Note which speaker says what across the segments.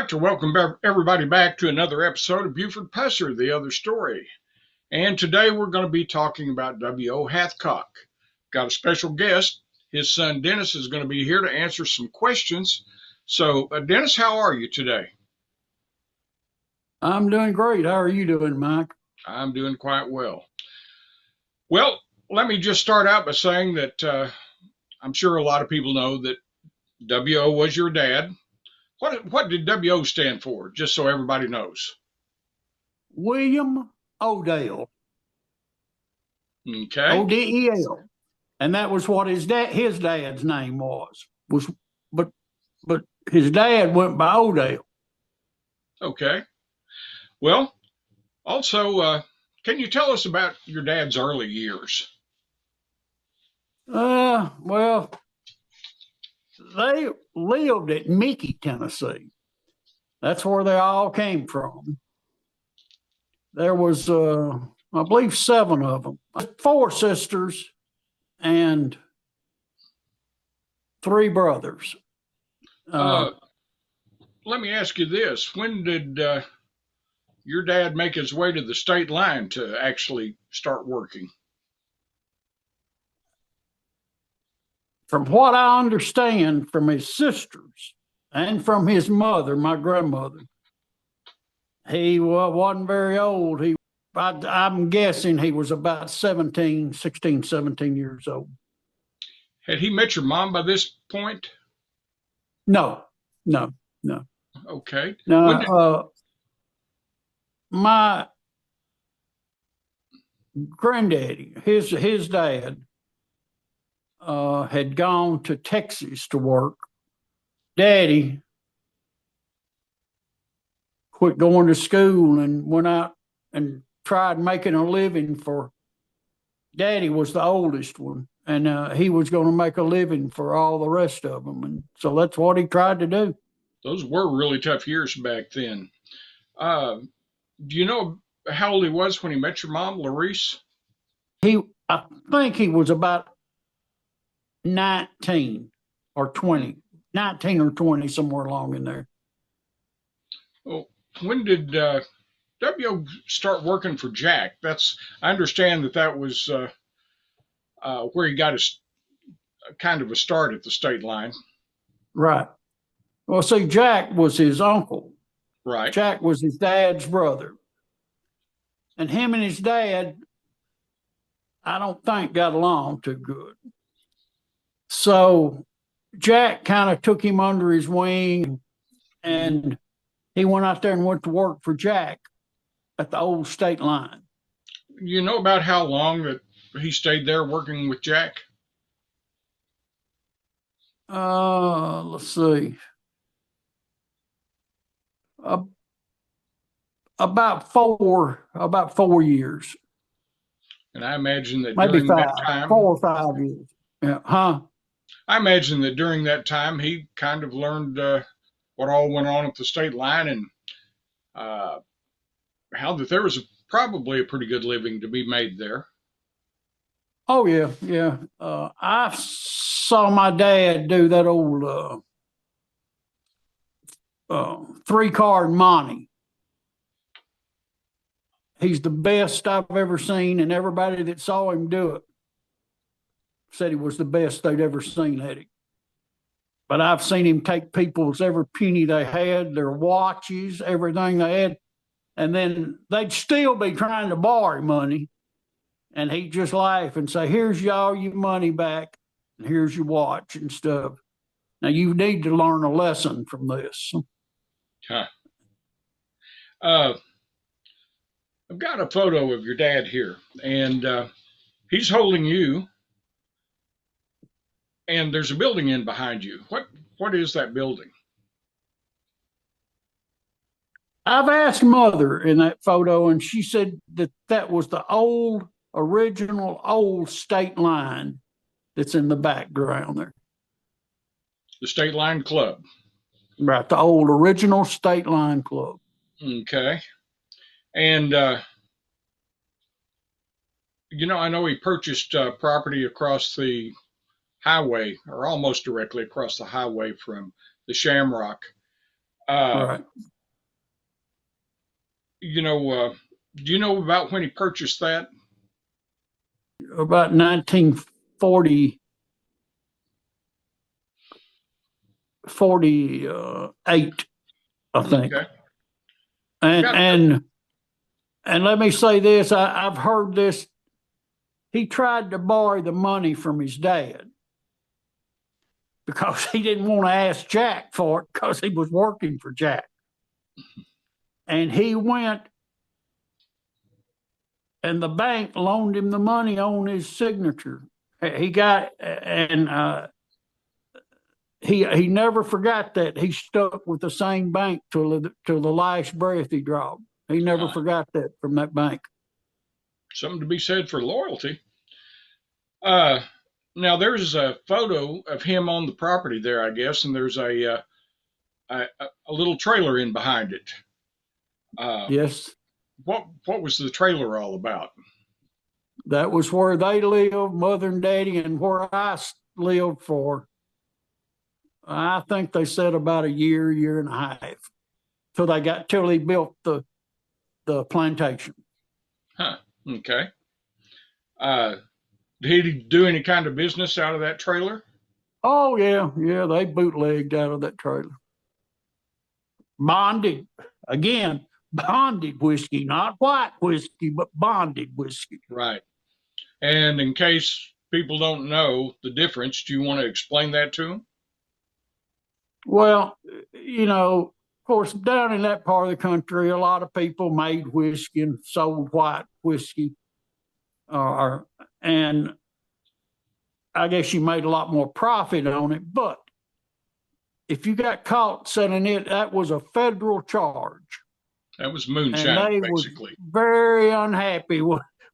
Speaker 1: like to welcome everybody back to another episode of Buford Pusser, The Other Story. And today we're going to be talking about W.O. Hathcock. Got a special guest. His son Dennis is going to be here to answer some questions. So, Dennis, how are you today?
Speaker 2: I'm doing great. How are you doing, Mike?
Speaker 1: I'm doing quite well. Well, let me just start out by saying that I'm sure a lot of people know that W.O. was your dad. What did W.O. stand for, just so everybody knows?
Speaker 2: William Odell.
Speaker 1: Okay.
Speaker 2: Odell. And that was what his dad's name was. But his dad went by Odell.
Speaker 1: Okay. Well, also, can you tell us about your dad's early years?
Speaker 2: Well, they lived at Mickey, Tennessee. That's where they all came from. There was, I believe, 7 of them. 4 sisters and 3 brothers.
Speaker 1: Let me ask you this. When did your dad make his way to the state line to actually start working?
Speaker 2: From what I understand from his sisters and from his mother, my grandmother, he wasn't very old. I'm guessing he was about 16, 17 years old.
Speaker 1: Had he met your mom by this point?
Speaker 2: No.
Speaker 1: Okay.
Speaker 2: No, my granddaddy, his dad, had gone to Texas to work. Daddy quit going to school and went out and tried making a living for. Daddy was the oldest one, and he was going to make a living for all the rest of them, and so that's what he tried to do.
Speaker 1: Those were really tough years back then. Do you know how old he was when he met your mom, Larice?
Speaker 2: I think he was about 19 or 20, 19 or 20, somewhere along in there.
Speaker 1: Well, when did W.O. start working for Jack? I understand that was where he got his kind of a start at the state line.
Speaker 2: Right. Well, see, Jack was his uncle.
Speaker 1: Right.
Speaker 2: Jack was his dad's brother. And him and his dad, I don't think, got along too good. So Jack kind of took him under his wing, and he went out there and went to work for Jack at the old state line.
Speaker 1: You know about how long that he stayed there working with Jack?
Speaker 2: Let's see. About 4 years.
Speaker 1: And I imagine that
Speaker 2: maybe
Speaker 1: during
Speaker 2: 5,
Speaker 1: that time,
Speaker 2: 4 or 5 years. Yeah, huh?
Speaker 1: I imagine that during that time he kind of learned what all went on at the state line and how that there was probably a pretty good living to be made there.
Speaker 2: Oh yeah. I saw my dad do that old 3-card monte. He's the best I've ever seen, and everybody that saw him do it said he was the best they'd ever seen at it. But I've seen him take people's every penny they had, their watches, everything they had, and then they'd still be trying to borrow money, and he'd just laugh and say, "Here's all your money back, and here's your watch and stuff. Now you need to learn a lesson from this."
Speaker 1: Huh. I've got a photo of your dad here, and he's holding you, and there's a building in behind you. What is that building?
Speaker 2: I've asked Mother in that photo, and she said that was the original old state line that's in the background there.
Speaker 1: The State Line Club.
Speaker 2: Right, the old original State Line Club.
Speaker 1: Okay. And, I know he purchased property across the highway, or almost directly across the highway from the Shamrock. Uh,
Speaker 2: Right.
Speaker 1: you know, do you know about when he purchased that?
Speaker 2: About 1940, 48, I think.
Speaker 1: Okay.
Speaker 2: And
Speaker 1: Got
Speaker 2: and and let me say this, I've heard this. He tried to borrow the money from his dad because he didn't want to ask Jack for it because he was working for Jack. And he went and the bank loaned him the money on his signature. He got and he never forgot that. He stuck with the same bank till the last breath he dropped. He never forgot that from that bank.
Speaker 1: something to be said for loyalty. Uh, Now there's a photo of him on the property there, I guess, and there's a little trailer in behind it. Uh,
Speaker 2: Yes,
Speaker 1: what was the trailer all about?
Speaker 2: that was where they lived, mother and daddy, and where I lived for. I think they said about a year and a half till they built the plantation.
Speaker 1: Huh. Okay. Uh, did he do any kind of business out of that trailer?
Speaker 2: Oh yeah, they bootlegged out of that trailer. Bonded again, bonded whiskey, not white whiskey, but bonded whiskey.
Speaker 1: Right. And in case people don't know the difference, do you want to explain that to them?
Speaker 2: Well, of course, down in that part of the country, a lot of people made whiskey and sold white whiskey, and I guess you made a lot more profit on it. But if you got caught selling it, that was a federal charge,
Speaker 1: That was
Speaker 2: and
Speaker 1: moonshine,
Speaker 2: they was
Speaker 1: basically.
Speaker 2: very unhappy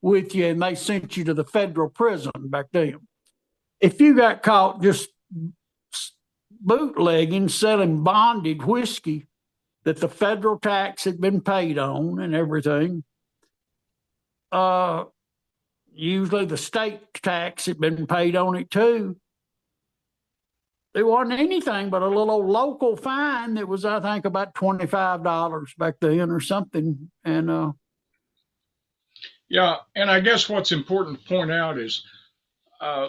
Speaker 2: with you, and they sent you to the federal prison back then. If you got caught just bootlegging, selling bonded whiskey that the federal tax had been paid on and everything, usually the state tax had been paid on it too. There wasn't anything but a little local fine that was, I think, about $25 back then or something. And
Speaker 1: Yeah, and I guess what's important to point out is uh,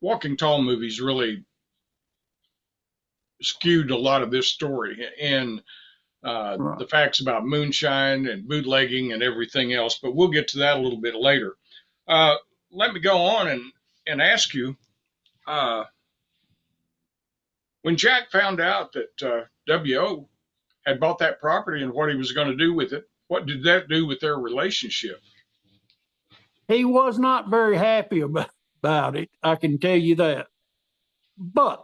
Speaker 1: Walking Tall movies really skewed a lot of this story and
Speaker 2: right.
Speaker 1: the facts about moonshine and bootlegging and everything else. But we'll get to that a little bit later. Uh, Let me go on and ask you uh, when Jack found out that W.O. had bought that property and what he was going to do with it, what did that do with their relationship?
Speaker 2: He was not very happy about it, I can tell you that. But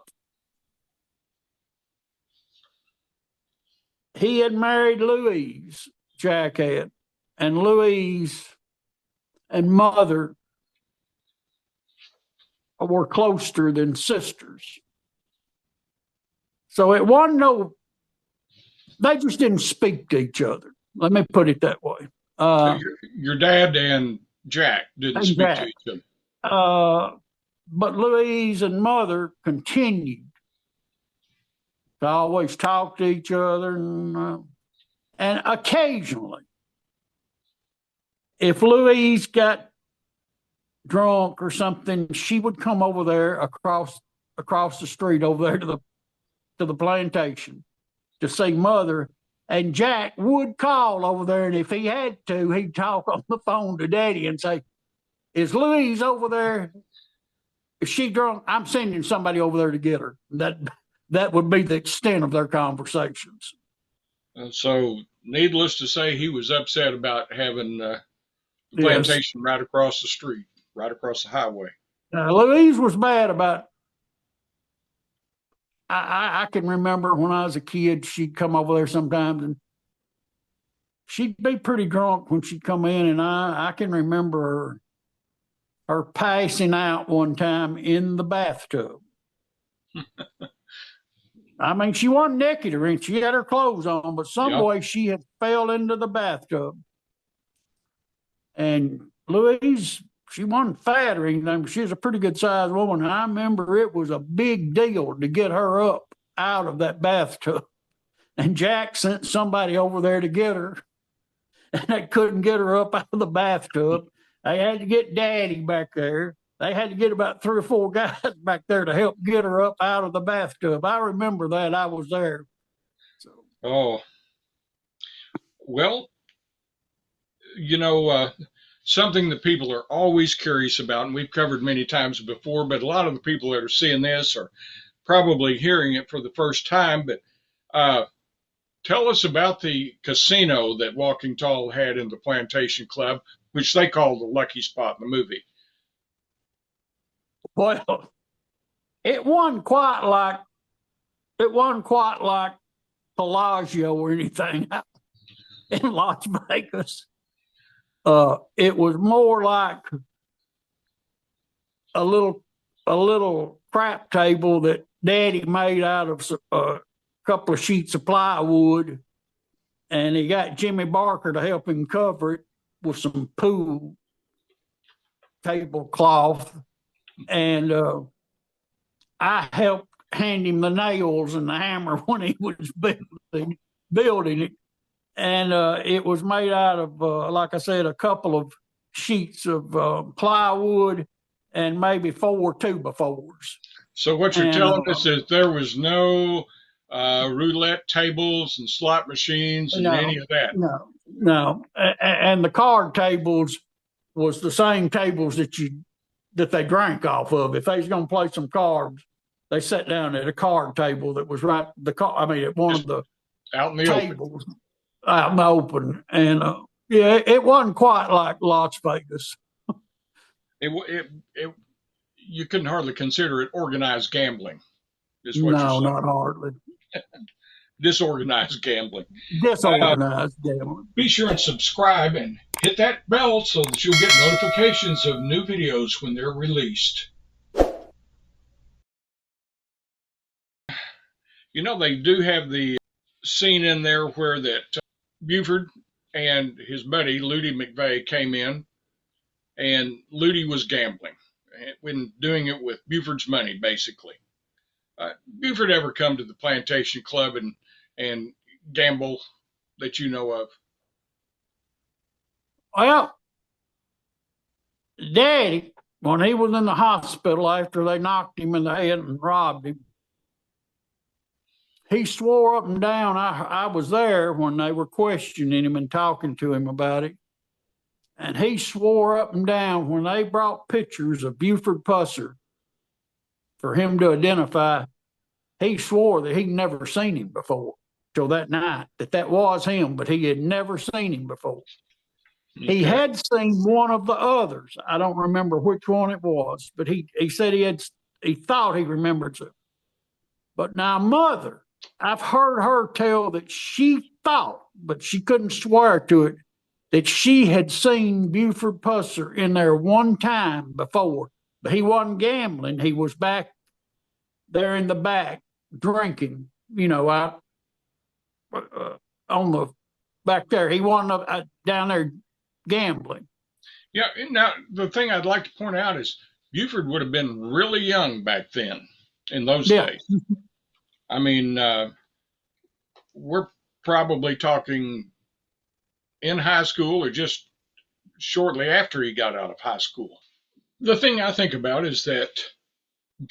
Speaker 2: he had married Louise, Jack had, and Louise and mother were closer than sisters. So it wasn't they just didn't speak to each other. Let me put it that way.
Speaker 1: Your dad and Jack didn't
Speaker 2: And
Speaker 1: speak to
Speaker 2: Jack.
Speaker 1: each other.
Speaker 2: But Louise and mother continued to always talk to each other, and occasionally, if Louise got drunk or something, she would come over there across the street over there to the plantation to see mother. And Jack would call over there, and if he had to, he'd talk on the phone to Daddy and say, "Is Louise over there? Is she drunk? I'm sending somebody over there to get her." That would be the extent of their conversations.
Speaker 1: So, needless to say, he was upset about having the
Speaker 2: Yes.
Speaker 1: plantation right across the street, right across the highway.
Speaker 2: Louise was bad about. I can remember when I was a kid, she'd come over there sometimes, and she'd be pretty drunk when she'd come in, and I can remember her passing out one time in the bathtub. I mean, she wasn't naked or anything. She had her clothes on, but some
Speaker 1: Yeah.
Speaker 2: way she had fell into the bathtub. And Louise, she wasn't fat or anything, but she was a pretty good sized woman. And I remember it was a big deal to get her up out of that bathtub. And Jack sent somebody over there to get her, and they couldn't get her up out of the bathtub. They had to get Daddy back there. They had to get about 3 or 4 guys back there to help get her up out of the bathtub. I remember that. I was there. So.
Speaker 1: Oh, well, something that people are always curious about, and we've covered many times before, but a lot of the people that are seeing this are probably hearing it for the first time. But tell us about the casino that Walking Tall had in the Plantation Club, which they call the Lucky Spot in the movie.
Speaker 2: Well, it wasn't quite like Bellagio or anything in Las Vegas. It was more like a little crap table that Daddy made out of a couple of sheets of plywood, and he got Jimmy Barker to help him cover it with some pool tablecloth, and I helped hand him the nails and the hammer when he was building it. And it was made out of, like I said, a couple of sheets of plywood and maybe 4 2x4s.
Speaker 1: So what you're telling us is there was no roulette tables and slot machines and any of that?
Speaker 2: No. And the card tables was the same tables that they drank off of. If they was going to play some cards, they sat down at a card table that was at one of the
Speaker 1: out in the
Speaker 2: tables.
Speaker 1: Open.
Speaker 2: Out in the open, and it wasn't quite like Las Vegas.
Speaker 1: You couldn't hardly consider it organized gambling.
Speaker 2: No, not hardly.
Speaker 1: Disorganized gambling.
Speaker 2: Disorganized gambling.
Speaker 1: Be sure and subscribe and hit that bell so that you'll get notifications of new videos when they're released. They do have the scene in there where that Buford and his buddy, Ludy McVeigh, came in, and Ludy was gambling when doing it with Buford's money, basically. Buford ever come to the Plantation Club and gamble that you know of?
Speaker 2: Well, Daddy, when he was in the hospital after they knocked him in the head and robbed him, he swore up and down. I was there when they were questioning him and talking to him about it. And he swore up and down when they brought pictures of Buford Pusser for him to identify, he swore that he'd never seen him before till that night, that was him, but he had never seen him before. Okay. He had seen one of the others. I don't remember which one it was, but he said he thought he remembered it. But now, Mother, I've heard her tell that she thought, but she couldn't swear to it, that she had seen Buford Pusser in there one time before. But he wasn't gambling. He was back there in the back drinking, out on the back there. He wasn't down there gambling.
Speaker 1: Yeah. Now, the thing I'd like to point out is Buford would have been really young back then in those days. I mean, we're probably talking in high school or just shortly after he got out of high school. The thing I think about is that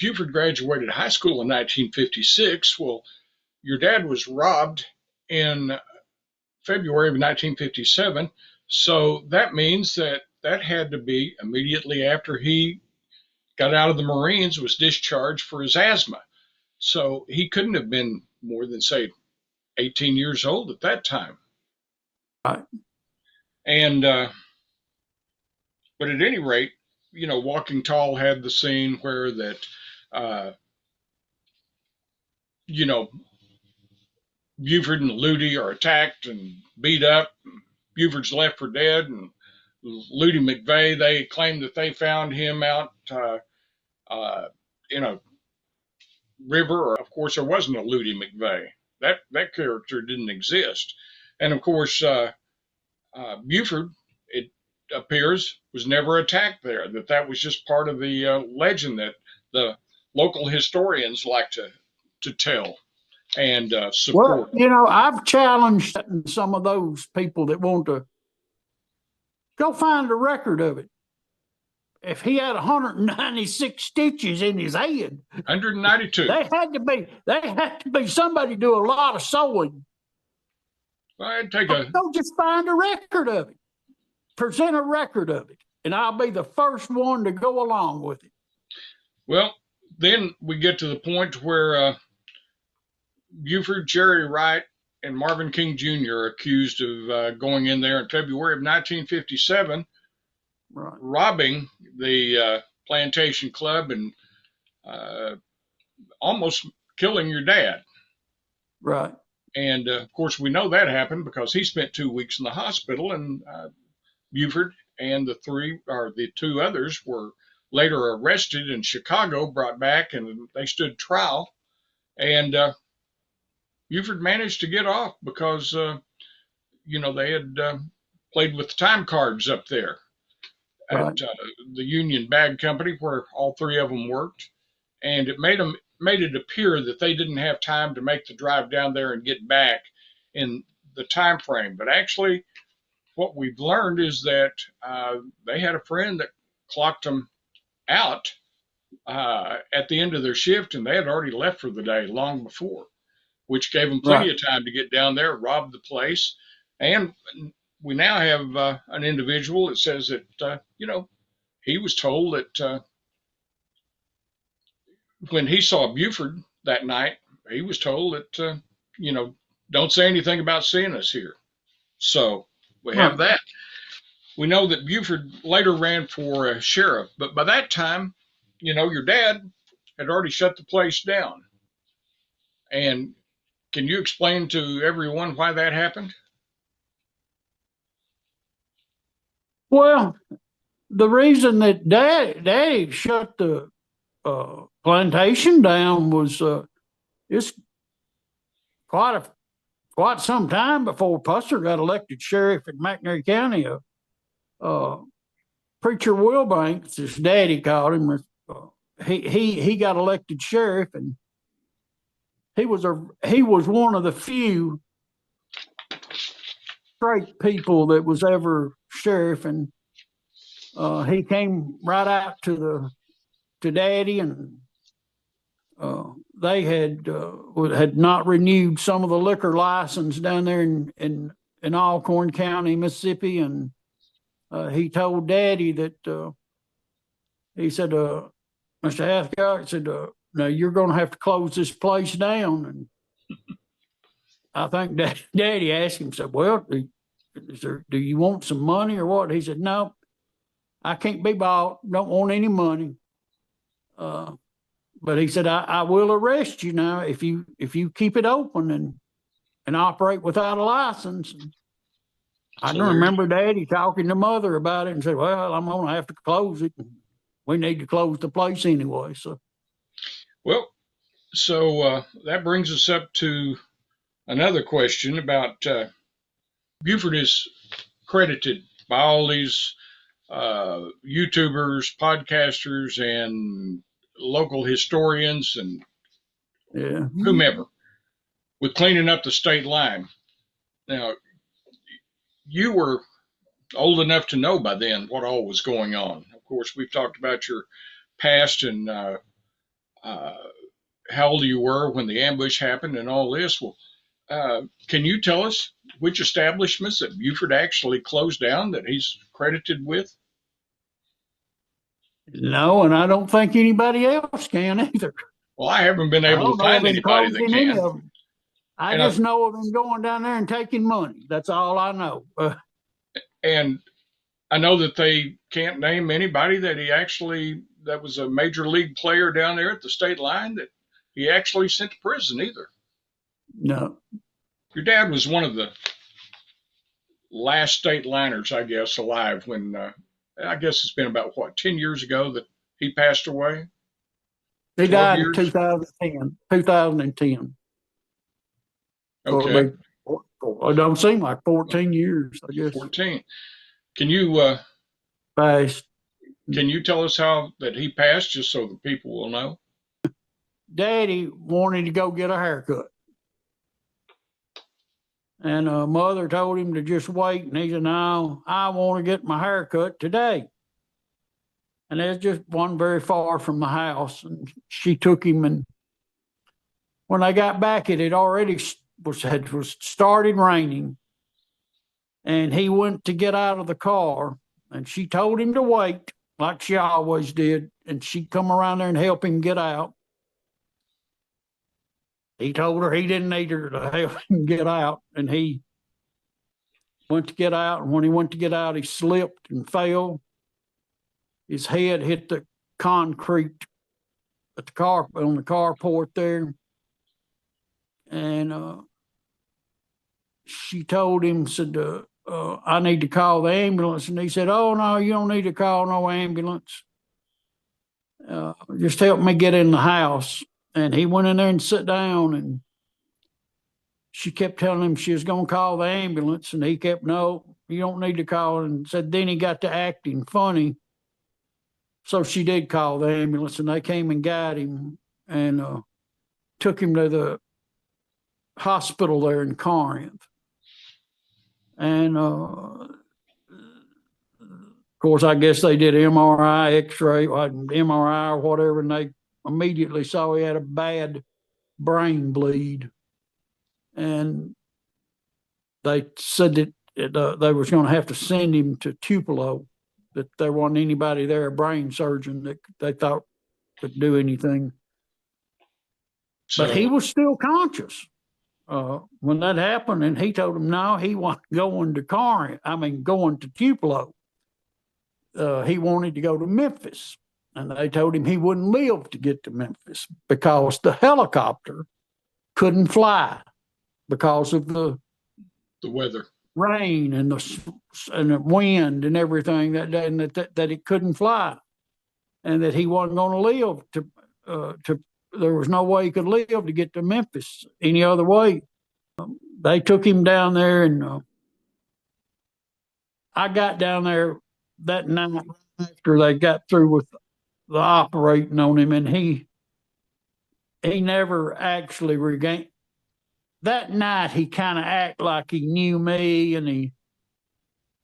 Speaker 1: Buford graduated high school in 1956. Well, your dad was robbed in February of 1957. So that means that had to be immediately after he got out of the Marines, was discharged for his asthma. So he couldn't have been more than, say, 18 years old at that time.
Speaker 2: Right.
Speaker 1: And, but at any rate, Walking Tall had the scene where that, Buford and Ludy are attacked and beat up. Buford's left for dead, and Ludy McVeigh, they claim that they found him out in a river. Of course, there wasn't a Ludy McVeigh. That character didn't exist. And of course, Buford, it appears, was never attacked there. That was just part of the legend that the local historians like to tell. and
Speaker 2: Well,
Speaker 1: support.
Speaker 2: I've challenged some of those people that want to go find a record of it. If he had 196 stitches in his head,
Speaker 1: 192.
Speaker 2: they had to be somebody do a lot of sewing.
Speaker 1: Well, I'd take a.
Speaker 2: Go just find a record of it, present a record of it, and I'll be the first one to go along with it.
Speaker 1: Well, then we get to the point where Buford, Jerry Wright, and Marvin King Jr. are accused of going in there in February of 1957,
Speaker 2: Right.
Speaker 1: robbing the Plantation Club and almost killing your dad.
Speaker 2: Right.
Speaker 1: And of course, we know that happened because he spent 2 weeks in the hospital, and Buford and the two others were later arrested in Chicago, brought back, and they stood trial. And Buford managed to get off because they had played with the time cards up there at
Speaker 2: Right.
Speaker 1: the Union Bag Company where all three of them worked, and it made it appear that they didn't have time to make the drive down there and get back in the time frame. But actually, what we've learned is that they had a friend that clocked them out at the end of their shift, and they had already left for the day long before, which gave them plenty
Speaker 2: Right.
Speaker 1: of time to get down there, rob the place. And we now have an individual that says that, he was told that when he saw Buford that night, he was told that, don't say anything about seeing us here. So we have
Speaker 2: Right.
Speaker 1: that. We know that Buford later ran for sheriff, but by that time, your dad had already shut the place down. And can you explain to everyone why that happened?
Speaker 2: Well, the reason that Daddy shut the plantation down was it's quite some time before Pusser got elected sheriff in McNairy County. Preacher Wilbanks, his daddy called him. He got elected sheriff, and he was one of the few straight people that was ever sheriff, and he came right out to Daddy, and they had not renewed some of the liquor license down there in Alcorn County, Mississippi, and he told Daddy that he said, Mr. Hathcock said, "Now you're going to have to close this place down." And I think Daddy asked him, said, "Well, do you want some money or what?" He said, "No, I can't be bought. Don't want any money." But he said, I will arrest you now if you keep it open and operate without a license." And I
Speaker 1: So
Speaker 2: can remember Daddy talking to Mother about it and said, "Well, I'm going to have to close it. We need to close the place anyway." So
Speaker 1: that brings us up to another question about Buford is credited by all these YouTubers, podcasters, and local historians and
Speaker 2: yeah,
Speaker 1: whomever with cleaning up the state line. Now, you were old enough to know by then what all was going on. Of course, we've talked about your past and how old you were when the ambush happened and all this. Well, can you tell us which establishments that Buford actually closed down that he's credited with?
Speaker 2: no, and I don't think anybody else can either.
Speaker 1: Well, I haven't been
Speaker 2: I
Speaker 1: able
Speaker 2: don't
Speaker 1: to
Speaker 2: know of
Speaker 1: find
Speaker 2: him
Speaker 1: anybody that
Speaker 2: closing any
Speaker 1: can.
Speaker 2: of them. I
Speaker 1: And
Speaker 2: just know of him going down there and taking money. That's all I know.
Speaker 1: and I know that they can't name anybody that was a major league player down there at the state line that he actually sent to prison either.
Speaker 2: No.
Speaker 1: Your dad was one of the last state liners, I guess, alive when I guess it's been about 10 years ago that he passed away.
Speaker 2: He
Speaker 1: 12
Speaker 2: died in
Speaker 1: years.
Speaker 2: 2010. 2010.
Speaker 1: Okay.
Speaker 2: It don't seem like 14 years, I guess.
Speaker 1: 14. Can you
Speaker 2: Passed.
Speaker 1: tell us how that he passed, just so the people will know?
Speaker 2: Daddy wanted to go get a haircut. And mother told him to just wait. And he said, no, I want to get my hair cut today. And it just wasn't very far from the house. And she took him. And when they got back, it had already was started raining. And he went to get out of the car. And she told him to wait, like she always did. And she'd come around there and help him get out. He told her he didn't need her to help him get out. And he went to get out. And when he went to get out, he slipped and fell. His head hit the concrete at the car on the carport there. And she told him, said, I need to call the ambulance. And he said, oh, no, you don't need to call no ambulance. Just help me get in the house. And he went in there and sat down, and she kept telling him she was going to call the ambulance. And he kept, no, you don't need to call. And said, then he got to acting funny. So she did call the ambulance, and they came and got him and took him to the hospital there in Corinth. And of course, I guess they did MRI, X-ray, MRI or whatever, and they immediately saw he had a bad brain bleed. And they said that they was going to have to send him to Tupelo, that there wasn't anybody there, a brain surgeon, that they thought could do anything. So, but he was still conscious when that happened, and he told him, no, he wasn't going to Tupelo. He wanted to go to Memphis. And they told him he wouldn't live to get to Memphis because the helicopter couldn't fly because of the
Speaker 1: weather,
Speaker 2: rain and the wind and everything that day, and that it couldn't fly, and that he wasn't going to live to there was no way he could live to get to Memphis any other way. They took him down there, and I got down there that night after they got through with the operating on him, and he never actually regained. That night, he kind of acted like he knew me, and he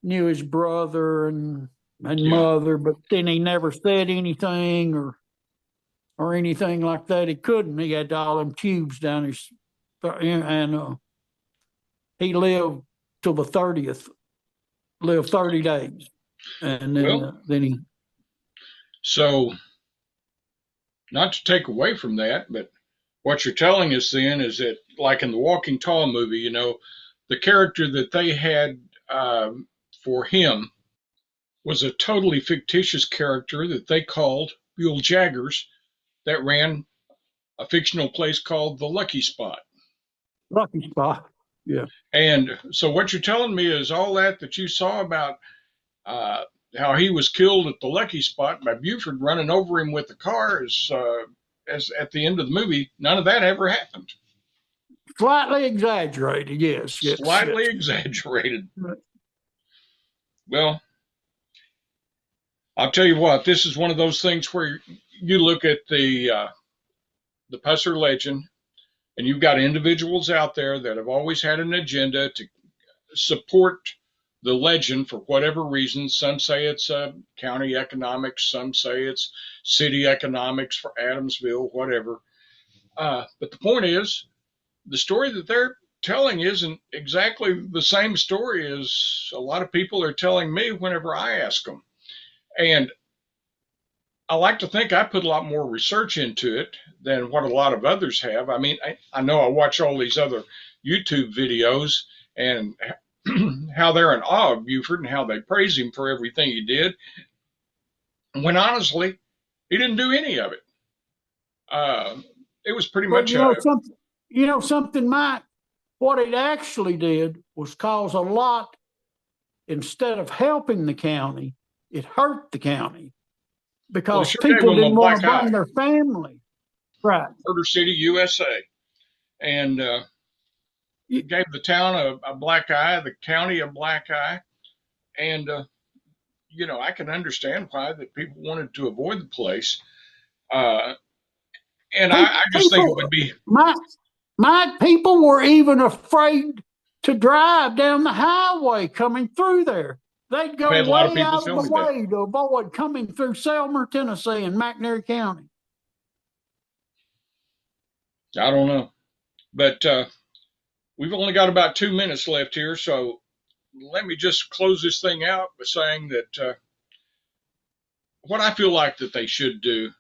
Speaker 2: knew his brother and mother, but then he never said anything or anything like that. He couldn't. He had all them tubes down his, and he lived till the 30th, lived 30 days, and then he.
Speaker 1: So, not to take away from that, but what you're telling us then is that, like in the Walking Tall movie, you know, the character that they had for him was a totally fictitious character that they called Buell Jaggers, that ran a fictional place called the Lucky Spot.
Speaker 2: Lucky Spot, yeah.
Speaker 1: And so what you're telling me is all that you saw about how he was killed at the Lucky Spot by Buford running over him with the car as at the end of the movie, none of that ever happened.
Speaker 2: Slightly exaggerated, yes.
Speaker 1: Slightly exaggerated.
Speaker 2: Right.
Speaker 1: Well, I'll tell you what, this is one of those things where you look at the Pusser legend, and you've got individuals out there that have always had an agenda to support the legend for whatever reason. Some say it's county economics, some say it's city economics for Adamsville, whatever. But the point is, the story that they're telling isn't exactly the same story as a lot of people are telling me whenever I ask them. And I like to think I put a lot more research into it than what a lot of others have. I mean, I know I watch all these other YouTube videos and how they're in awe of Buford and how they praise him for everything he did, when honestly, he didn't do any of it. It was pretty much
Speaker 2: something, Mike. What it actually did was cause a lot. Instead of helping the county, it hurt the county because people didn't want to bring their family. Right.
Speaker 1: Murder City, USA. And gave the town a black eye, the county a black eye. And, you know, I can understand why that people wanted to avoid the place. And I just think it would be.
Speaker 2: My people were even afraid to drive down the highway coming through there. They'd
Speaker 1: I've
Speaker 2: go
Speaker 1: had a lot of
Speaker 2: way
Speaker 1: people
Speaker 2: out of
Speaker 1: tell
Speaker 2: the
Speaker 1: me that.
Speaker 2: way to avoid coming through Selmer, Tennessee, and McNairy County.
Speaker 1: I don't know. But we've only got about 2 minutes left here, so let me just close this thing out by saying that what I feel like that they should do,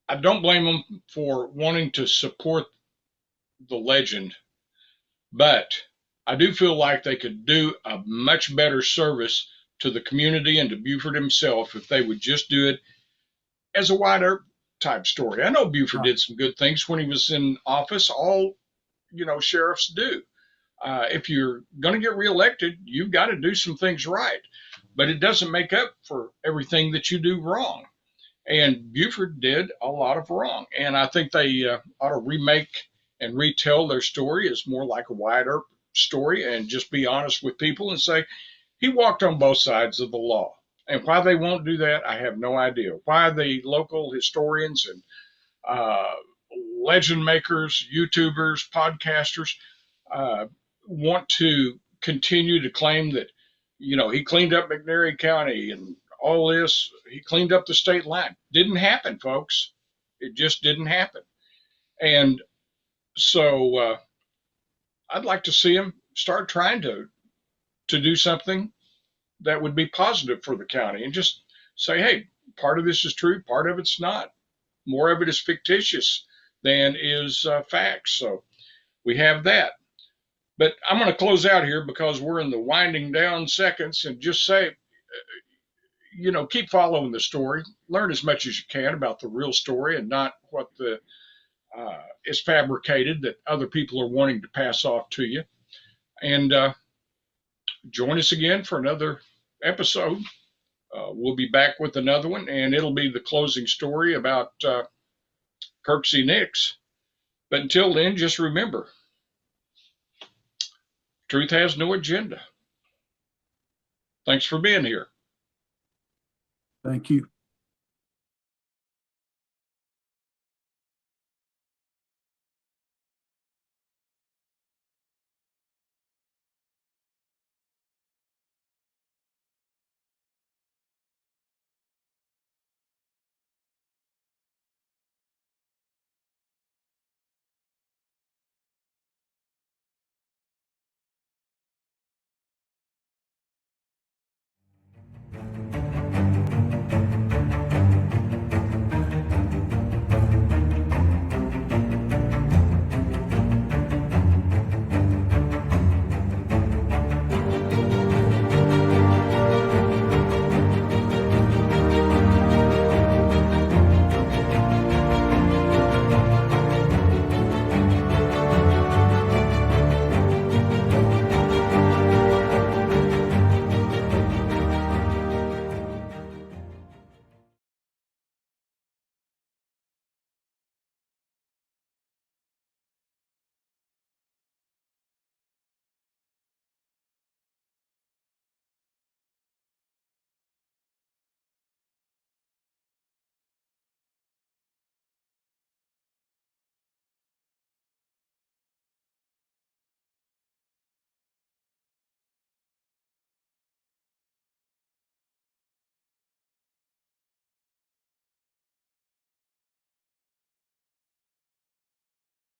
Speaker 1: I don't blame them for wanting to support the legend, but I do feel like they could do a much better service to the community and to Buford himself if they would just do it as a Wyatt Earp type story. I know Buford did some good things when he was in office. All sheriffs do. If you're going to get reelected, you've got to do some things right, but it doesn't make up for everything that you do wrong. And Buford did a lot of wrong, and I think they ought to remake and retell their story as more like a Wyatt Earp story, and just be honest with people and say he walked on both sides of the law. And why they won't do that, I have no idea. Why the local historians and uh, legend makers, YouTubers, podcasters uh, want to continue to claim that, he cleaned up McNairy County and all this. He cleaned up the state line. Didn't happen, folks. It just didn't happen. And so I'd like to see him start trying to do something that would be positive for the county and just say, hey, part of this is true, part of it's not. More of it is fictitious than is facts. So we have that. But I'm going to close out here because we're in the winding down seconds and just say, keep following the story. Learn as much as you can about the real story and not what is fabricated that other people are wanting to pass off to you. And join us again for another episode. We'll be back with another one, and it'll be the closing story about Kirksey Nix. But until then, just remember, truth has no agenda. Thanks for being here.
Speaker 2: Thank you.